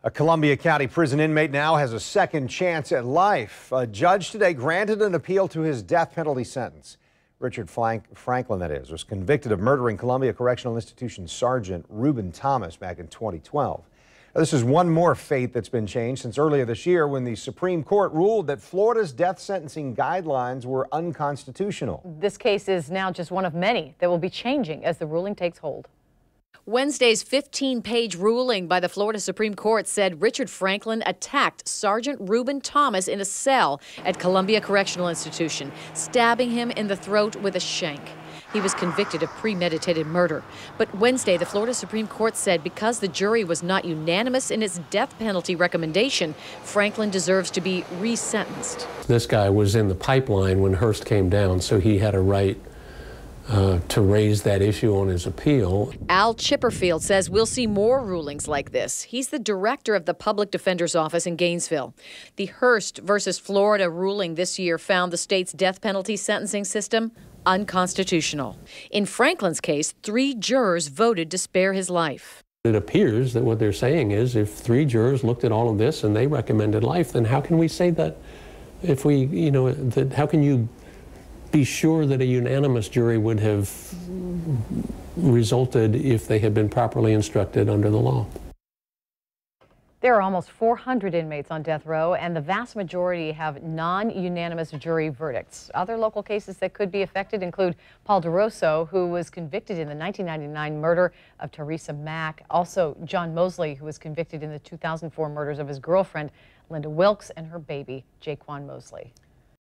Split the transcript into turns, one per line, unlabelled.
A Columbia County prison inmate now has a second chance at life. A judge today granted an appeal to his death penalty sentence. Richard Franklin, that is, was convicted of murdering Columbia Correctional Institution Sergeant Reuben Thomas back in 2012. Now, this is one more fate that's been changed since earlier this year when the Supreme Court ruled that Florida's death sentencing guidelines were unconstitutional.
This case is now just one of many that will be changing as the ruling takes hold.
Wednesday's 15-page ruling by the Florida Supreme Court said Richard Franklin attacked Sergeant Reuben Thomas in a cell at Columbia Correctional Institution, stabbing him in the throat with a shank. He was convicted of premeditated murder. But Wednesday, the Florida Supreme Court said because the jury was not unanimous in its death penalty recommendation, Franklin deserves to be resentenced.
This guy was in the pipeline when Hearst came down, so he had a right to raise that issue on his appeal.
Al Chipperfield says we'll see more rulings like this. He's the director of the Public Defender's Office in Gainesville. The Hearst versus Florida ruling this year found the state's death penalty sentencing system unconstitutional. In Franklin's case, 3 jurors voted to spare his life.
It appears that what they're saying is if 3 jurors looked at all of this and they recommended life, then how can we say that if we, how can you be sure that a unanimous jury would have resulted if they had been properly instructed under the law?
There are almost 400 inmates on death row, and the vast majority have non-unanimous jury verdicts. Other local cases that could be affected include Paul DeRosso, who was convicted in the 1999 murder of Teresa Mack. Also, John Mosley, who was convicted in the 2004 murders of his girlfriend, Linda Wilkes, and her baby, Jaquan Mosley.